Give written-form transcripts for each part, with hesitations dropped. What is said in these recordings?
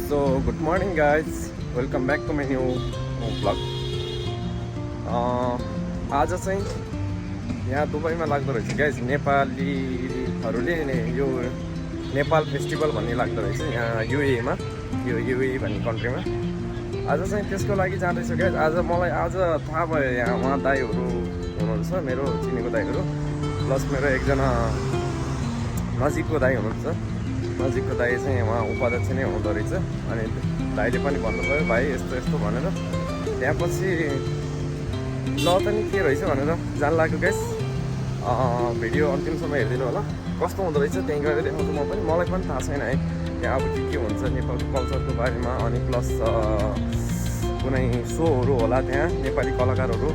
So good morning guys, welcome back to my new vlog. आज चाहिँ यहाँ दुबईमा लाग्दो रहेछ गाइस नेपालीहरूले यो नेपाल फेस्टिभल भन्ने लाग्दो रहेछ यहाँ युएमा, यो युए भन्ने कन्ट्रीमा। आज चाहिँ त्यसको लागि जाँदैछु गाइस। आज मलाई आज थाहा भयो यहाँ उहाँ दाइहरू हुनुहुन्छ, मेरो चिनेको दाइहरू, प्लस मेरो एकजना नजिकको दाइ हुनुहुन्छ। नजिकको दाइ चाहिँ उहाँ उपाध्यक्ष नै हुँदो रहेछ। अनि दाइले पनि भन्नुभयो भाइ यस्तो यस्तो भनेर। त्यहाँपछि ल त नि के रहेछ भनेर जान लाग्यो गाइस। भिडियो अन्तिमसम्म हेरिदिनु होला, कस्तो हुँदो रहेछ त्यहीँ गएर देखाउँछु म पनि। मलाई पनि थाहा छैन है त्यहाँ अब के हुन्छ नेपालको कल्चरको बारेमा। अनि प्लस कुनै सोहरू होला त्यहाँ नेपाली कलाकारहरू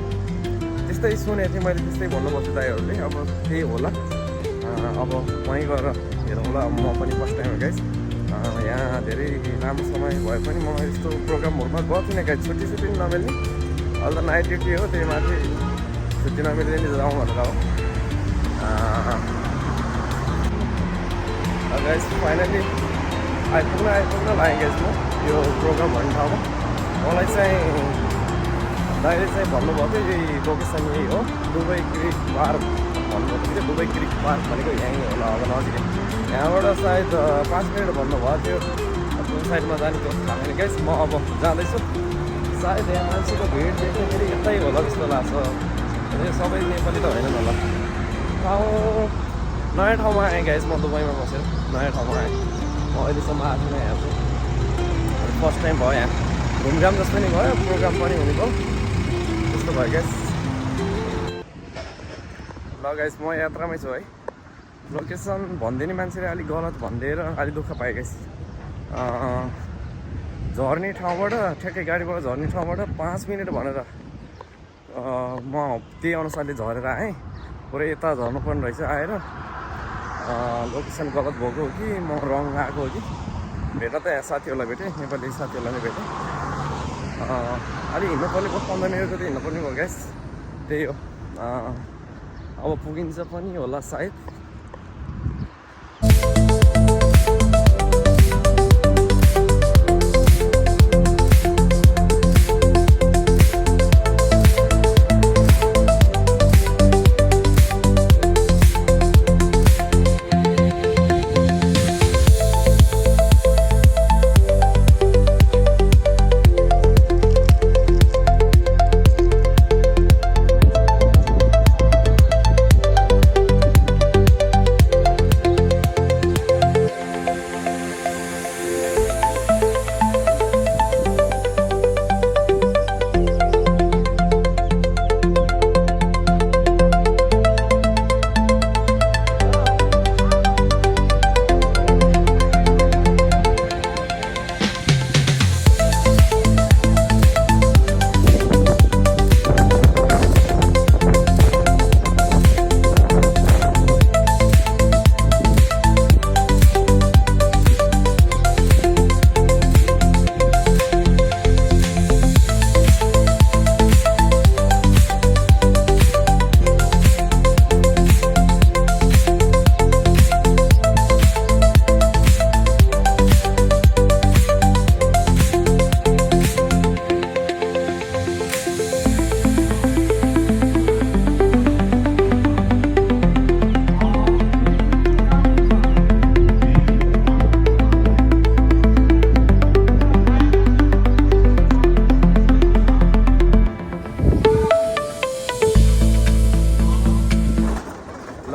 त्यस्तै सुनेको थिएँ मैले, त्यस्तै भन्नुभएको दाइहरूले। अब त्यही होला, अब वहीँ गएर हेरौँ ल। म पनि फर्स्ट टाइम हो गाइस। यहाँ धेरै लामो समय भए पनि म यस्तो प्रोग्रामहरूमा गएको थिइनँ गाइस। छुट्टी नमिल्ने, अहिले त नाइट ड्युटी हो, त्यही माथि छुट्टी नमिल्ने नि जाउँ भनेर हो गाइस। फाइनली आइपुग्न लागेँ गाइस म यो प्रोग्राम भन्ने ठाउँमा। मलाई चाहिँ दाइले चाहिँ भन्नुभएको थियो यही लोकेसन यही हो, दुबई क्रिक पार्क भन्नुभएको थियो। दुबई क्रिक पार्क भनेको यहीँ होला अब नजिकै। यहाँबाट सायद 5 मिनट भन्नुभएको थियो। कुन साइडमा जाने त्यो थाहा छैन गाइस। म अब जाँदैछु। सायद यहाँ मान्छेको भिड देख्दाखेरि यतै होला जस्तो लाग्छ। सबै नेपाली त होइन होला। नयाँ ठाउँमा आएँ गाइस, म दुबईमा बसेर नयाँ ठाउँमा आएँ। म अहिलेसम्म आएको नै यहाँ छु, फर्स्ट टाइम भयो यहाँ। घुमघाम जस्तो नि भयो, प्रोग्राम पनि हुने भयो, त्यस्तो भयो गाइस। ल गाइस म यात्रामै छु है। लोकेसन भनिदिने मान्छेले अलिक गलत भनिदिएर अलिक दुःख पाएँ गाइस। झर्ने ठाउँबाट ठ्याक्कै गाडीबाट झर्ने ठाउँबाट 5 मिनट भनेर म त्यही अनुसारले झरेर आएँ। पुरै यता झर्नुपर्ने रहेछ आएर। लोकेसन गलत भएको हो कि म रङ आएको हो कि भेट त यहाँ साथीहरूलाई भेटेँ, नेपाली साथीहरूलाई नै भेटेँ। अलिक हिँड्नुपर्ने भयो, 15 मिनट जति हिँड्नुपर्ने भयो गाइस। त्यही हो, अब पुगिन्छ पनि होला सायद।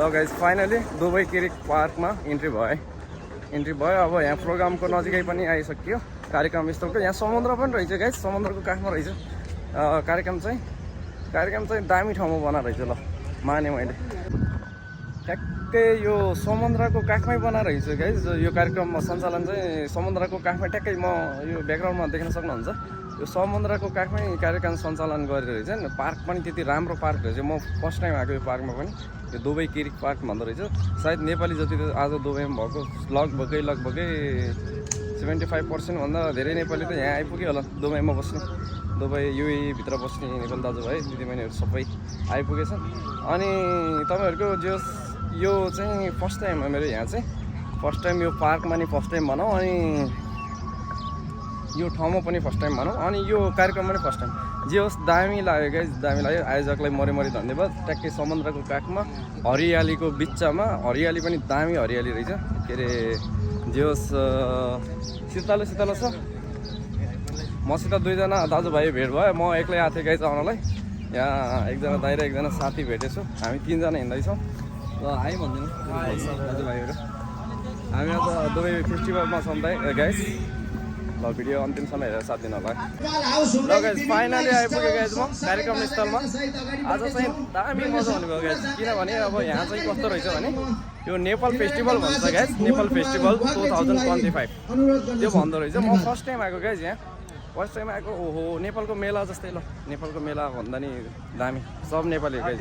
गाइस फाइनली दुबई क्रिक पार्कमा इन्ट्री भयो। अब यहाँ प्रोग्रामको नजिकै पनि आइसक्यो कार्यक्रम स्थलको। यहाँ समुद्र पनि रहेछ गाइस, समुद्रको काखमा रहेछ कार्यक्रम चाहिँ दामी ठाउँमा बना रहेछ। ल माने मैले, ठ्याक्कै यो समुद्रको काखमै बना रहेछ गाइस। यो कार्यक्रममा सञ्चालन चाहिँ समुद्रको काखमा, ठ्याक्कै म यो ब्याकग्राउन्डमा देख्न सक्नुहुन्छ। यो समुद्रको काखमै कार्यक्रम सञ्चालन गरेर रहेछ। पार्क पनि त्यति राम्रो पार्क रहेछ। म फर्स्ट टाइम आएको यो पार्कमा पनि। यो दुबई क्रिक पार्क भन्दो रहेछ। सायद नेपाली जति त आज दुबईमा भएको लगभगै 75% भन्दा धेरै नेपाली त यहाँ आइपुग्यो होला दुबईमा बस्ने। दुबई युए भित्र बस्ने नेपाली दाजुभाइ दिदीबहिनीहरू सबै आइपुगेछन्। अनि तपाईँहरूको यो चाहिँ फर्स्ट टाइम हो मेरो यहाँ चाहिँ। फर्स्ट टाइम यो पार्कमा नि फर्स्ट टाइम भनौँ। अनि यो ठाउँमा पनि फर्स्ट टाइम भनौँ अनि यो कार्यक्रम पनि फर्स्ट टाइम जे होस् दामी लाग्यो गाइस दामी लाग्यो आयोजकलाई मरी धन्यवाद ट्याक्कै समुद्रको काखमा हरियालीको बिचमा हरियाली पनि दामी हरियाली रहेछ के अरे जे होस् शीतलो छ मसित दुईजना दाजुभाइ भेट भयो म एक्लै आएको थिएँ गाइस आउनलाई यहाँ एकजना दाइ र एकजना साथी भेटेछु हामी 3 जना हिँड्दैछौँ र आइ भनिदिनु दाजुभाइहरू हामी आज दुबई फेस्टिभलमा छौँ गाइस ल भिडियो अन्तिमसम्म हेरेर साथ दिनु होला ल गाइस फाइनली आइपुग्यो गाइस म कार्यक्रम स्थलमा आज चाहिँ दामी मजा हुने भयो गाइस किनभने अब यहाँ चाहिँ कस्तो रहेछ भने यो नेपाल फेस्टिभल भन्छ गाइस नेपाल फेस्टिभल 2025 त्यो भन्दो रहेछ म फर्स्ट टाइम आएको गाइस यहाँ फर्स्ट टाइम आएको ओहो नेपालको मेला जस्तै ल नेपालको मेला भन्दा नि दामी सब नेपाली हो गाइस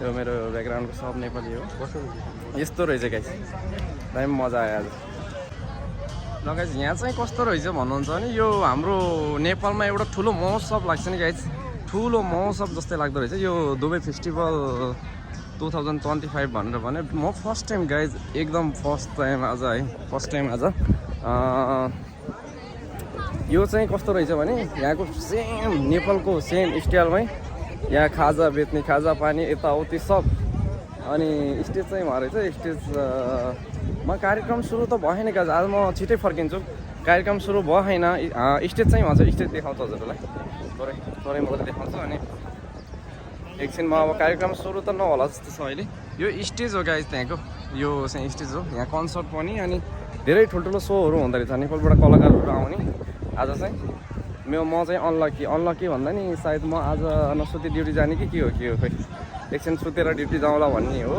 यो मेरो ब्याकग्राउन्डको सब नेपाली हो यस्तो रहेछ गाइस दामी मजा आयो आज ल गाइस यहाँ चाहिँ कस्तो रहेछ भन्नुहुन्छ भने यो हाम्रो नेपालमा एउटा ठुलो महोत्सव लाग्छ नि गाइस ठुलो महोत्सव जस्तै लाग्दो रहेछ यो दुबई फेस्टिभल 2025 भनेर भने म फर्स्ट टाइम गाइस एकदम फर्स्ट टाइम आज है फर्स्ट टाइम आज यो चाहिँ कस्तो रहेछ भने यहाँको सेम नेपालको सेम स्टाइलमै यहाँ खाजा बेच्ने खाजा पानी यताउति सब अनि स्टेज चाहिँ उहाँ रहेछ स्टेजमा कार्यक्रम सुरु त भएन गाइस आज म छिटै फर्किन्छु कार्यक्रम सुरु भएन स्टेज चाहिँ भन्छ स्टेज देखाउँछ हजुरहरूलाई थोरै मलाई देखाउँछु अनि एकछिनमा अब कार्यक्रम सुरु त नहोला जस्तो छ अहिले यो स्टेज हो गाइस त्यहाँको यो चाहिँ स्टेज हो यहाँ कन्सर्ट पनि अनि धेरै ठुल्ठुलो सोहरू हुँदो रहेछ नेपालबाट कलाकारहरू आउने आज चाहिँ म चाहिँ अनलकी भन्दा नि सायद म आज नसुती ड्युटी जाने कि के हो खोइ एकछिन सुतेर ड्युटी जाउँला भन्ने हो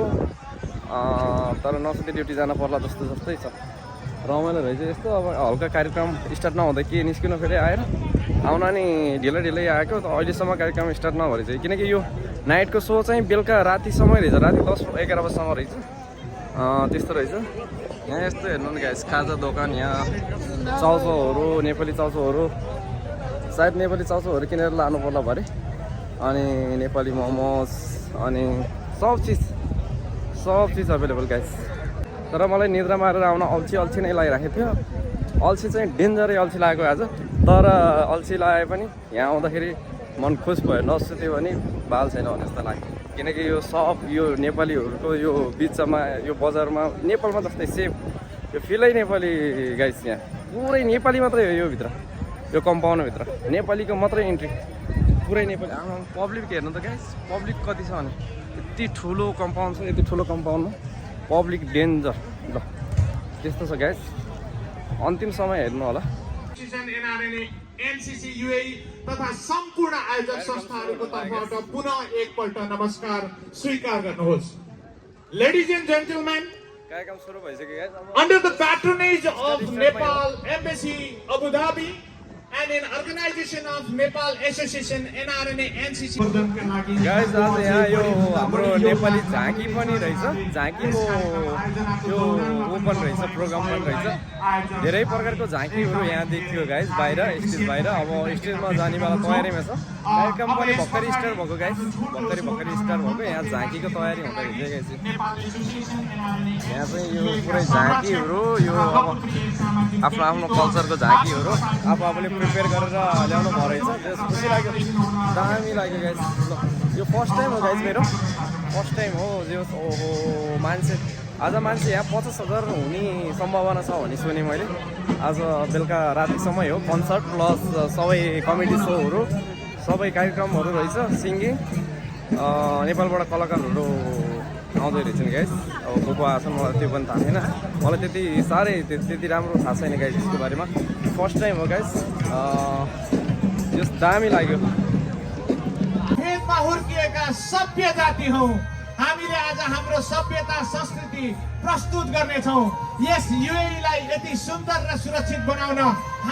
तर नसुती ड्युटी जान पर्ला जस्तै छ रमाइलो रहेछ यस्तो अब हल्का कार्यक्रम स्टार्ट नहुँदा के निस्किनु फेरि आएर आउन नि ढिलै आएको त अहिलेसम्म कार्यक्रम स्टार्ट नभएर चाहिँ किनकि यो नाइटको सो चाहिँ बेलुका रातिसम्म रहेछ राति 10-11 बजीसम्म रहेछ त्यस्तो रहेछ यहाँ यस्तो हेर्नु नि गाइस खाजा दोकान यहाँ चाउचाउहरू नेपाली चाउचाउहरू सायद नेपाली चाउचाउहरू किनेर लानु पर्ला भरे अनि नेपाली मोमोज अनि सब चिज अभाइलेबल गाइस तर मलाई निद्रा मारेर आउन अल्छी नै लागिरहेको थियो अल्छी चाहिँ डेन्जरै अल्छी लागेको आज तर अल्छी लागे पनि यहाँ आउँदाखेरि मन खुस भयो नसुत्यो भने बाल छैन भने जस्तो लाग्यो किनकि यो सब यो नेपालीहरूको यो बिचमा यो बजारमा नेपालमा जस्तै सेम यो फिलै नेपाली गाइस यहाँ पुरै नेपाली मात्रै हो यो भित्र यो कम्पाउन्डभित्र नेपालीको मात्रै इन्ट्री पुरै नेपाली पब्लिक हेर्नु त गाइस पब्लिक कति छ भने यति ठुलो कम्पाउन्ड छ यति ठुलो कम्पाउन्डमा पब्लिक डेन्जर ल त्यस्तो छ गाइस अन्तिम समय हेर्नु होला एनसीसी यूएई तथा सम्पूर्ण आयोजक संस्थाहरूको तर्फबाट पुनः एकपल्ट नमस्कार स्वीकार गर्नुहोस् लेडिज एन्ड जेन्टलमेन कार्यक्रम सुरु भइसक्यो guys under the patronage of Nepal Embassy Abu Dhabi and in organization of Nepal Association NRNA NCC guys आज यहाँ यो हाम्रो नेपाली झाँकी पनि रहेछ झाँकीको यो ओपन रहेछ प्रोग्राम पनि रहेछ धेरै प्रकारको झाँकीहरू यहाँ देखियो गाइस बाहिर स्टेज बाहिर अब स्टेजमा जानेवाला तयारीमा छ कार्यक्रम पनि भर्खरै स्टार्ट भएको गाइस भर्खरै स्टार्ट भएको यहाँ झाँकीको तयारी हुँदै रहेछ गाइस यहाँ चाहिँ यो पुरै झाँकीहरू यो आफ्नो कल्चरको झाँकीहरू आफूले प्रिपेयर गरेर ल्याउनु भयो रहेछ खुसी लाग्यो दामी लाग्यो गाइस ल यो फर्स्ट टाइम हो गाइस मेरो फर्स्ट टाइम हो जो ओहो मान्छे आज मान्छे यहाँ 50,000 हुने सम्भावना छ भने सुने मैले आज बेलुका रातिसम्मै हो कन्सर्ट प्लस सबै कमेडी सोहरू सबै कार्यक्रमहरू रहेछ सिङ्गिङ नेपालबाट कलाकारहरू आउँदै रहेछ नि गाइस अब को आछन् मलाई त्यो पनि थाहा छैन मलाई त्यति राम्रो थाहा छैन गाइस यसको बारेमा फर्स्ट टाइम हो गाइस यो दामी लाग्यो खेतमा हुर्किएका सभ्य जाति हौ हामीले आज हाम्रो सभ्यता संस्कृति प्रस्तुत गर्नेछौँ यस युएईलाई यति सुन्दर र सुरक्षित बनाउन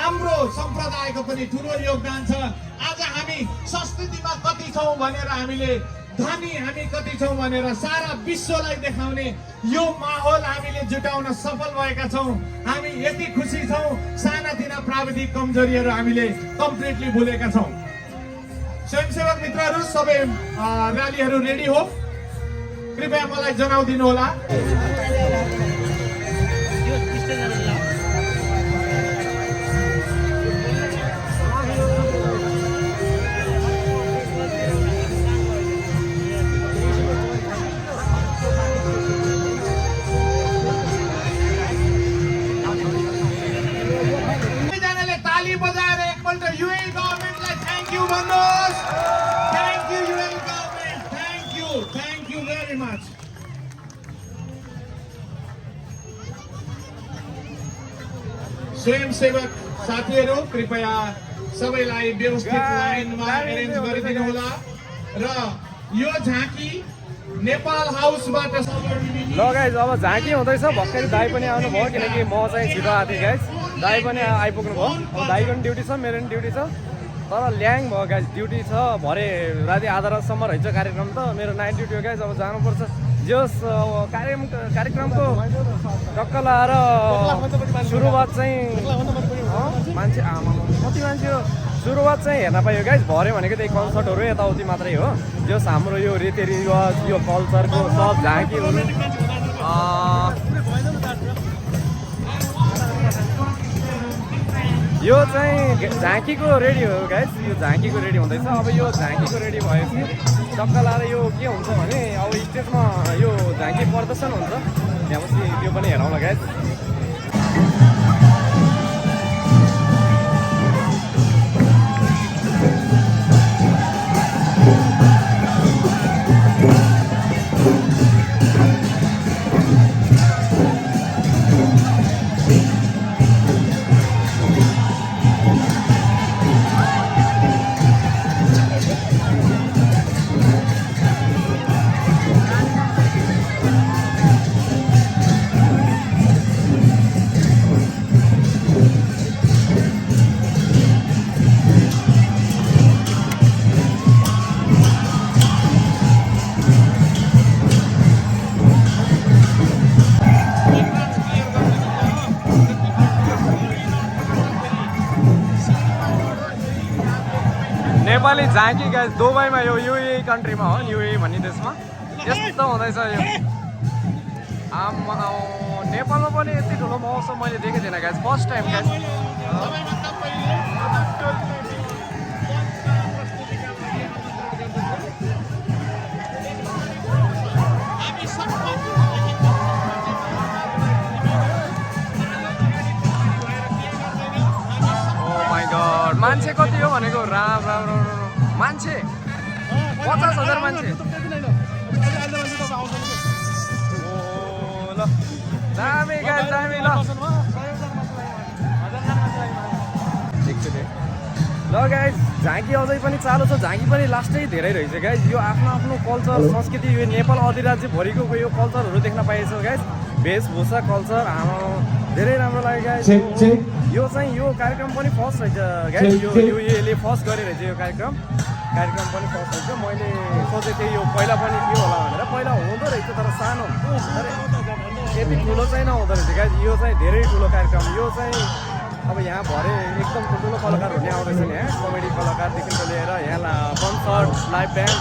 हाम्रो सम्प्रदायको पनि ठुलो योगदान छ आज हामी संस्कृतिमा कति छौँ भनेर हामीले धनी हामी कति छौँ भनेर सारा विश्वलाई देखाउने यो माहौल हामीले जुटाउन सफल भएका छौँ हामी यति खुसी छौँ सानातिना प्राविधिक कमजोरीहरू हामीले कम्प्लिटली भुलेका छौँ स्वयंसेवक मित्रहरू सबै र्यालीहरू रेडी हो कृपया मलाई जनाउदिनु होला बजाएर एकपल्ट UAE गभर्नमेन्टलाई थ्याङ्क यू भन्नुहोस्। Thank you UAE government, thank you very much. स्वयंसेवक साथीहरू कृपया सबैलाई व्यवस्थित लाइनमा एरेन्ज गरिदिनु होला र यो झाँकी नेपाल हाउसबाट ल गाइज अब झाँकी हुँदैछ। भर्खरै दाई पनि आउनुभयो किनकि म चाहिँ छिटो आएको थिएँ गाइज। दाई पनि आइपुग्नु भयो। अब दाईको पनि ड्युटी छ, मेरो पनि ड्युटी छ, तर ल्याङ भयो गाइज। ड्युटी छ भरे राति आधा रातसम्म रहेछ कार्यक्रम त। मेरो नाइट ड्युटी हो गाइज, अब जानुपर्छ। जस कार्यक्रमको टक्क लाएर सुरुवात चाहिँ मान्छे आमा कति मान्छे हो। सुरुवात चाहिँ हेर्न पाइयो गाइज। भरे भनेको त्यही कन्सर्टहरू यताउति मात्रै हो। जस हाम्रो यो रीतिरिवाज, यो कल्चरको सब झाँकीहरू यो चाहिँ झाँकीको रेडी हो गाइज। यो झाँकीको रेडी हुँदैछ। अब यो झाँकीको रेडी भएपछि टक्क लाएर यो के हुन्छ भने अब स्टेजमा यो झाँकी प्रदर्शन हुन्छ। त्यहाँपछि त्यो पनि हेरौँला गाइज। नेपाली झाँकी गाइज दुबईमा यो UAE कन्ट्रीमा हो। UAE भन्ने देशमा यस्तो हुँदैछ यो। नेपालमा पनि यति ठुलो महोत्सव मैले देखेको थिएन गाइज, फर्स्ट टाइम गाइज। मान्छे कति हो भनेको? राम राम राम मान्छे 50,000 मान्छे। ल दामी गाइस, दामी। ल गाइस झाँकी अझै पनि चालु छ। झाँकी पनि लास्टै धेरै रहेछ गाइस। यो आफ्नो आफ्नो कल्चर संस्कृति, यो नेपाल अधिराज्यभरिको यो कल्चरहरू देख्न पाइन्छ गाइस। वेशभूषा कल्चर धेरै राम्रो लाग्यो गाइस। यो चाहिँ यो कार्यक्रम पनि फर्स्ट रहेछ गाइस। यो UAE फर्स्ट गरे रहेछ यो कार्यक्रम पनि फर्स्ट रहेछ। मैले सोचेको थिएँ यो पहिला पनि के होला भनेर। पहिला हुँदो रहेछ तर सानो, तर यति ठुलो चाहिँ नहुँदो रहेछ गाइस। यो चाहिँ धेरै ठुलो कार्यक्रम। यो चाहिँ अब यहाँ भरे एकदम ठुल्ठुलो कलाकारहरू नै आउँदैछन्। यहाँ कमेडी कलाकारदेखिको लिएर यहाँ कन्सर्ट, लाइभ ब्यान्ड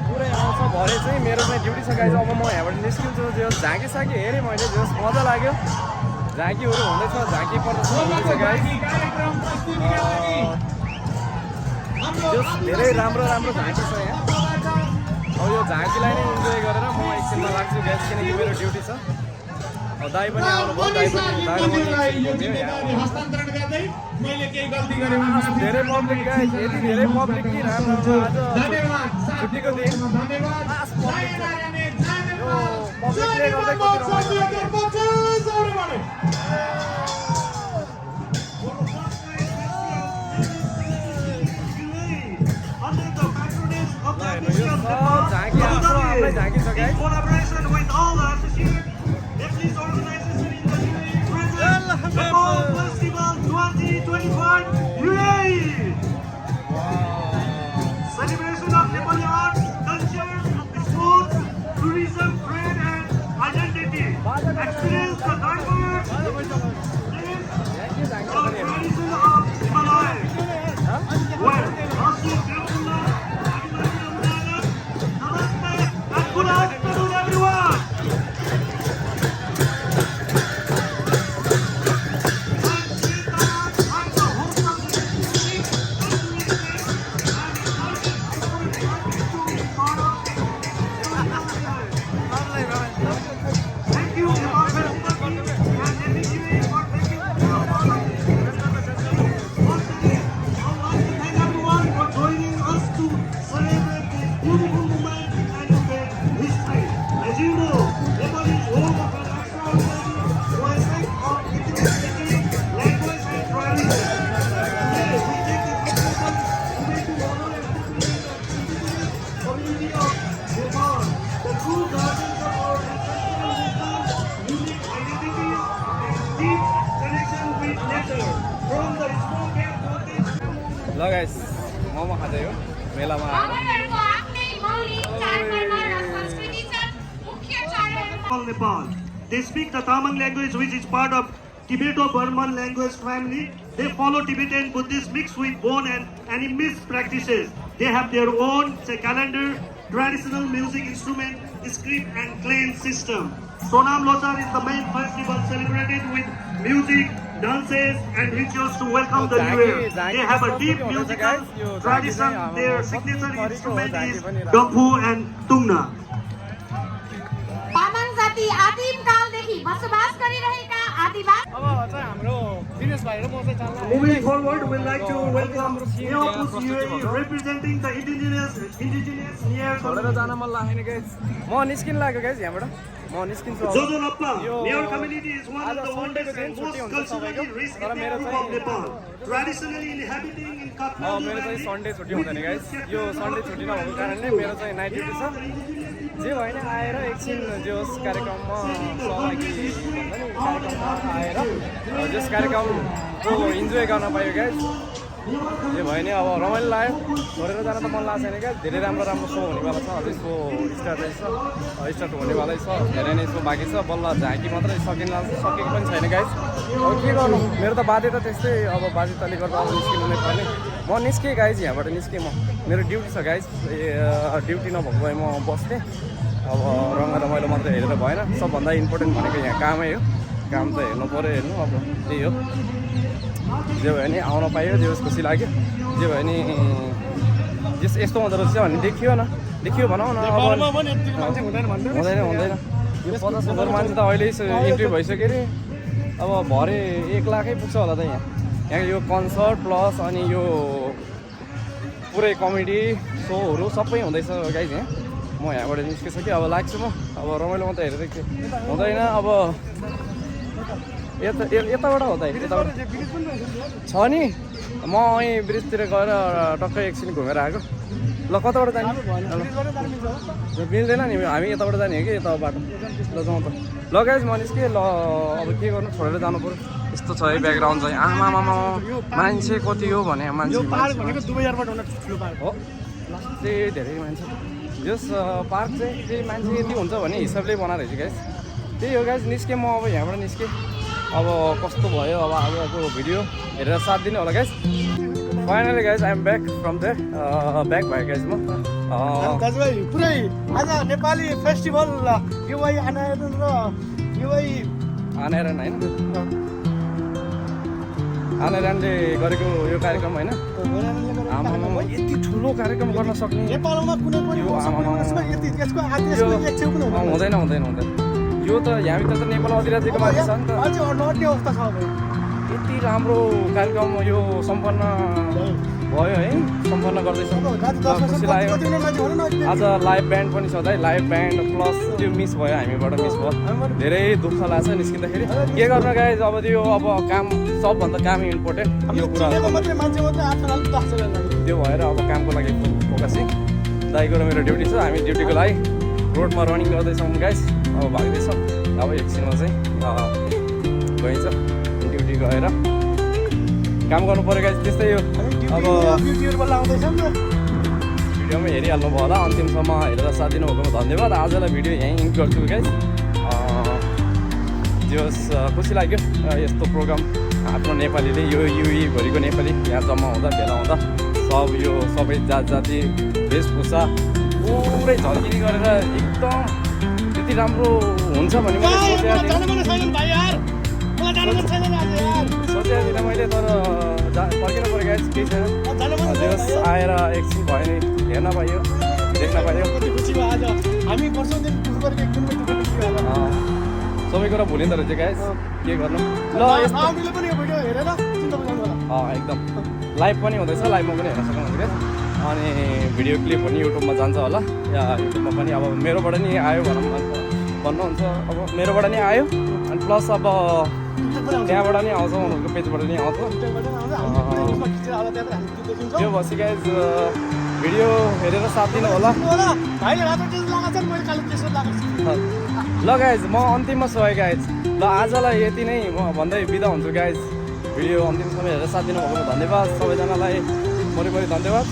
पुरै आउँछ। भरे चाहिँ मेरो चाहिँ ड्युटी छ गाइस। अब म यहाँबाट निस्किन्छु। जस झाँकी हेरेँ मैले, जस मजा लाग्यो। झाँकीहरू हुँदैछ, झाँकी प्रदर्शन हुँदैछ गाइस। जस धेरै राम्रो राम्रो झाँकी छ यहाँ। अब यो झाँकीलाई नै इन्जोय गरेर म एकछिनमा लाग्छु गाइस, किनकि मेरो ड्युटी छ। दाइ पनि आउनुभयो, दाइ पनि हस्तान्तरण गर्दै मैले केही गल्ती गरेँ भने धेरै पब्लिक गाइस। यति धेरै पब्लिक कि राम्रो। आज छुट्टीको दिन पब्लिकले गर्दै कति झाँकी आफ्नै झाँकी छ guys. Nepal Festival 2025 UAE. Celebration of Nepali arts, culture, sports, tourism, trade and identity. Experience the diverse Center. From the Spokane Northeast ल गाइस मोमो खाँदै हो मेलामा आएर मगरहरूको आफ्नै मौलिक चाडपर्व र संस्कृति छ। मुख्य चाडहरू Nepal. They speak the Tamang language, which is part of Tibeto-Burman language family. They follow Tibetan Buddhist mixed with Bon and animist practices. They have their own calendar, traditional music instrument, script and clan system. Sonam Lochar is the main festival celebrated with music, dances and rituals to welcome the new year. They have a deep musical tradition. Their signature instrument is Dongpu and Tungna. Tamang जाति आदिम कालदेखि बसोबास गरिरहेका आदिवासी Moving forward, we'd like to welcome Neopus UAE representing the indigenous near छोडेर जान मन लागेन गाइस म निस्किन लाग्यो गाइस यहाँबाट म निस्किन्छु अब। Zozo Lappa. यो Near community is one of the आज oldest सन्डेको and दिन most छुट्टी हुन्छ culturally सबैको rich तर मेरो group of Nepal. Traditionally inhabiting in Kathmandu मेरो चाहिँ Valley, सन्डे छुट्टी हुँदैन गाइस यो सन्डे छुट्टी नभएको कारणले मेरो चाहिँ नाइट ड्युटी छ जे भएन आएर एकछिन जोस कार्यक्रममा सहभागी कार्यक्रममा आएर जस कार्यक्रमको इन्जोय गर्न पायो गाइस जे भयो नि अब रमाइलो लाग्यो छोडेर जान त मन लाग्छ छैन क्या धेरै राम्रो राम्रो सो हुनेवाला छ अझै सो स्टार्ट हुनेवालै छ धेरै नै सो बाँकी छ बल्ल झाँकी मात्रै सकेको पनि छैन गाइस अब के गर्नु मेरो त बाध्यता त्यस्तै अब बाध्यताले गर्दा अब निस्किनु नै पर्ने म निस्केँ गाइस यहाँबाट निस्केँ म मेरो ड्युटी छ गाइस ड्युटी नभएको भए म बस्थेँ अब रमाइलो मात्रै हेरेर भएन सबभन्दा इम्पोर्टेन्ट भनेको यहाँ कामै हो काम त हेर्नु पऱ्यो हेर्नु अब त्यही हो जे भयो नि आउन पायो जे होस् खुसी लाग्यो जे भयो नि जस यस्तो हुँदो रहेछ भने देखियो भनौँ न अब हुँदैन यो 50,000 मान्छे त अहिले इन्ट्री भइसक्यो अरे अब भरे 1 लाखै पुग्छ होला त यहाँ यो कन्सर्ट प्लस अनि यो पुरै कमेडी सोहरू सबै हुँदैछ गाइज यहाँ म यहाँबाट निस्किसकेँ अब लाग्छु म अब रमाइलो मात्रै हेरेर के हुँदैन अब यताबाट हो त यताबाट छ नि म यहीँ ब्रिजतिर गएर टक्कै एकछिन घुमेर आएको ल कताबाट जाने मिल्दैन नि हामी यताबाट जाने हो कि यता बाटो ल जाउँ त ल गाइज म निस्केँ ल अब के गर्नु छोडेर जानु पऱ्यो यस्तो छ है ब्याकग्राउन्ड चाहिँ आमा मान्छे कति हो भने मान्छे हो लास्टै धेरै मान्छे जस पार्क चाहिँ त्यही मान्छे यति हुन्छ भन्ने हिसाबले बनाएर रहेछ गाइज त्यही हो गाइज निस्केँ म अब यहाँबाट निस्केँ अब कस्तो भयो अब आजको भिडियो हेरेर साथ दिने होला guys finally guys I am back from there back भयो गाइज म दाजुभाइ पुरै आज नेपाली फेस्टिभल युवाई आनायरन र युवाई आनायरन होइन आनायरनले गरेको यो कार्यक्रम होइन आमामा यति ठुलो कार्यक्रम गर्न सक्ने नेपालमा कुनै पनि यसको आदेशको एक छेउ पनि हुँदैन यो त यहाँभित्र त नेपाल अधिराज्यको मान्छे छ नि त अझै नट्ने अवस्था छ अब यति राम्रो कार्यक्रम यो सम्पन्न भयो है सम्पन्न गर्दैछ खुसी लाग्यो आज लाइभ ब्यान्ड पनि छ त है लाइभ ब्यान्ड प्लस त्यो मिस भयो हामीबाट मिस भयो धेरै दुःख लाग्छ निस्किँदाखेरि के गर्न गाइज अब त्यो अब काम सबभन्दा काम इम्पोर्टेन्ट यो कुरा त्यो भएर अब कामको लागि फोकसिङ दाइको र मेरो ड्युटी छ हामी ड्युटीको लागि रोडमा रनिङ गर्दैछौँ गाइज अब भाग्दैछौँ अब एकछिनमा चाहिँ गइन्छ ड्युटी गएर काम गर्नु पऱ्यो गाइज त्यस्तै हो अब भिडियोमा हेरिहाल्नु भयो होला अन्तिमसम्म हेरेर साथ दिनुभएकोमा धन्यवाद आजलाई भिडियो यहीँ इन्ड गर्छु गाइज जोस् खुसी लाग्यो यस्तो प्रोग्राम आफ्नो नेपालीले यो युएभरिको नेपाली यहाँ जम्मा हुँदा भेला हुँदा सब यो सबै जाति वेशभूषा पुरै झल्किने गरेर एकदम त्यति राम्रो हुन्छ भने मैले सोचेको थिइनँ मैले तर फर्किन पऱ्यो गाइस केही छैन जोस् आएर एकछिन भयो नि हेर्न पाइयो देख्न पाइयो सबै कुरा भुलिँदो रहेछ गाइस के गर्नु ल एकदम लाइभ पनि हुँदैछ लाइभमा पनि हेर्न सक्नुहुन्छ गाइस अनि भिडियो क्लिप पनि युट्युबमा जान्छ होला या युट्युबमा पनि अब मेरोबाट नि आयो भन्नुहुन्छ अब मेरोबाट नि आयो अनि प्लस अब त्यहाँबाट नि आउँछ उनीहरूको पेजबाट नि आउँछ त्यो भएपछि गाइज भिडियो हेरेर साथ दिनु होला ल गाइज म अन्तिममा छु है गाइज ल आजलाई यति नै म भन्दै बिदा हुन्छु गाइज भिडियो अन्तिमसम्म हेरेर साथ दिनुभएकोमा धन्यवाद सबैजनालाई मरिमरि धन्यवाद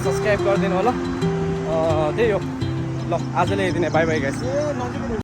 सब्सक्राइब गरिदिनु होला त्यही हो ल आजले यति नै बाई बाई गाइस